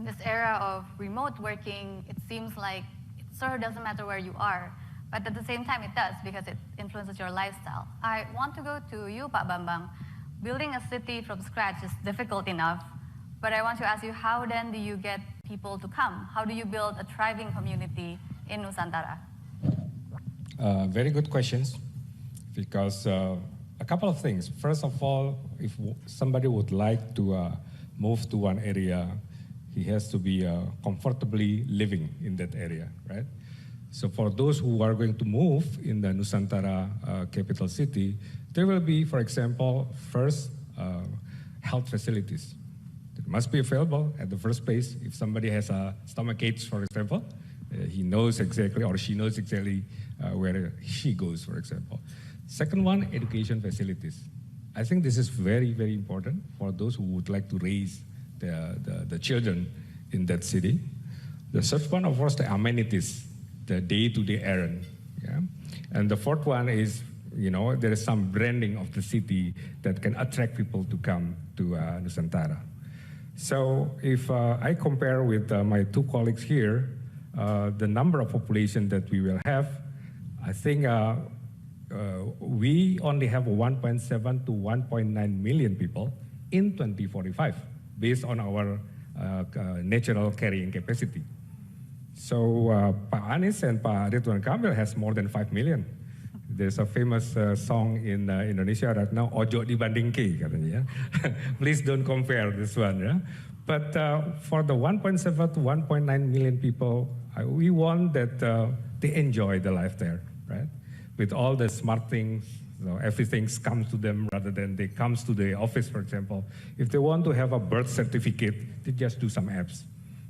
In this era of remote working, it seems like it sort of doesn't matter where you are, but at the same time it does because it influences your lifestyle. I want to go to you, Pak Bambang. Building a city from scratch is difficult enough, but I want to ask you, how then do you get people to come? How do you build a thriving community in Nusantara? Very good questions, because a couple of things. First of all, if somebody would like to move to one area, he has to be comfortably living in that area, right? So for those who are going to move in the Nusantara capital city, there will be, for example, first, health facilities. It must be available at the first place. If somebody has a stomach ache, for example, he knows exactly, or she knows exactly where she goes, for example. Second one, education facilities. I think this is very, very important for those who would like to raise the children in that city. The third one, of course, the amenities, the day-to-day errand. Yeah? And the fourth one is, there is some branding of the city that can attract people to come to Nusantara. So if I compare with my two colleagues here, the number of population that we will have, I think we only have 1.7 to 1.9 million people in 2045, based on our natural carrying capacity. So Pak Anies and Pak Ridwan Kamil has more than 5 million. There's a famous song in Indonesia right now, Ojo dibandingke, katanya. Please don't compare this one. Yeah? But for the 1.7 to 1.9 million people, we want that they enjoy the life there, right? With all the smart things, everything comes to them rather than they comes to the office, for example. If they want to have a birth certificate, they just do some apps.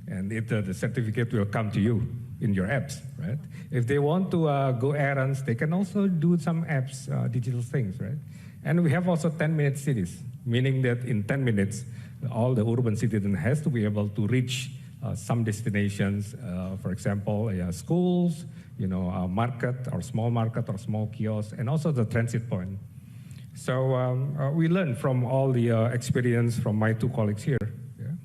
And the certificate will come to you in your apps, right? If they want to go errands, they can also do some apps, digital things, right? And we have also 10-minute cities, meaning that in 10 minutes, all the urban citizen has to be able to reach some destinations, for example, schools, a market or small kiosk, and also the transit point. So we learn from all the experience from my two colleagues here. Yeah?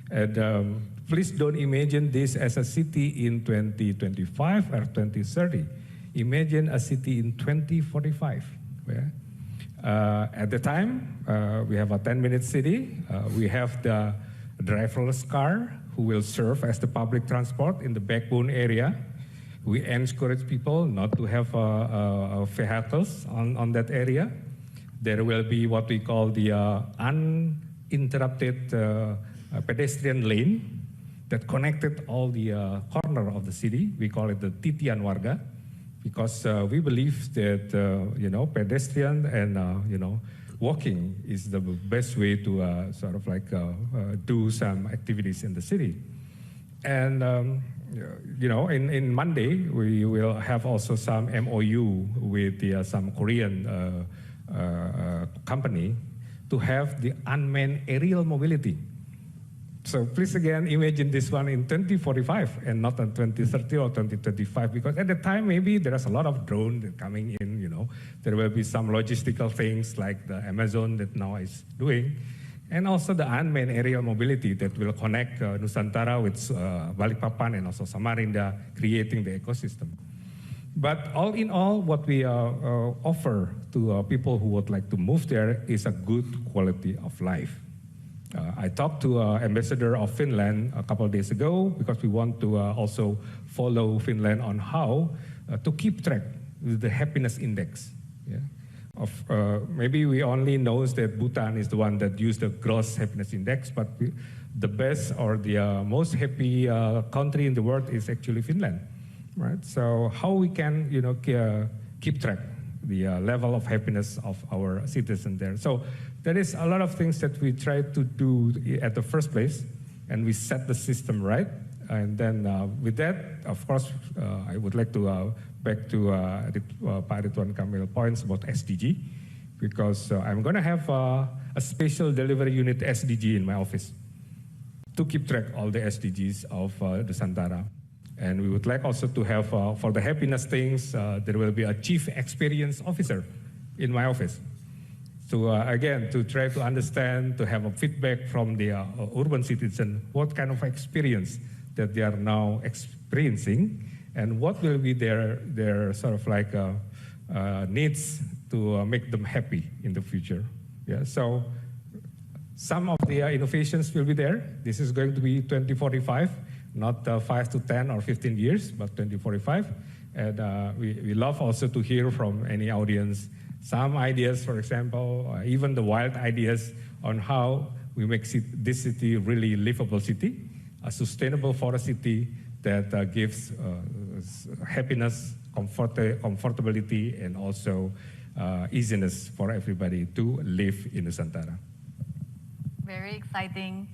And please don't imagine this as a city in 2025 or 2030. Imagine a city in 2045. Yeah? At the time, we have a 10-minute city. We have the driverless car who will serve as the public transport in the backbone area. We encourage people not to have vehicles on that area. There will be what we call the uninterrupted pedestrian lane that connected all the corner of the city. We call it the Titian Warga, because we believe that pedestrian and walking is the best way to sort of like do some activities in the city. And in Monday we will have also some MOU with some Korean company to have the unmanned aerial mobility. So please again imagine this one in 2045 and not in 2030 or 2035, because at the time maybe there's a lot of drones coming in, there will be some logistical things like the Amazon that now is doing, and also the unmanned aerial mobility that will connect Nusantara with Balikpapan and also Samarinda, creating the ecosystem. But all in all, what we offer to people who would like to move there is a good quality of life. I talked to Ambassador of Finland a couple of days ago because we want to also follow Finland on how to keep track with the happiness index. Yeah? Maybe we only know that Bhutan is the one that used the gross happiness index, but the best or the most happy country in the world is actually Finland, right? So how we can keep track the level of happiness of our citizens there. So there is a lot of things that we try to do at the first place, and we set the system right. And then with that, of course, I would like to back to Pak Ridwan Kamil points about SDG, because I'm going to have a special delivery unit SDG in my office to keep track all the SDGs of Nusantara. And we would like also to have, for the happiness things, there will be a chief experience officer in my office. to again, to try to understand, to have a feedback from the urban citizen, what kind of experience that they are now experiencing, and what will be their sort of like needs to make them happy in the future. Yeah, so some of the innovations will be there. This is going to be 2045, not 5 to 10 or 15 years, but 2045. And we love also to hear from any audience some ideas, for example, even the wild ideas on how we make this city really livable city, a sustainable forest city that gives happiness, comfortability, and also easiness for everybody to live in Nusantara. Very exciting.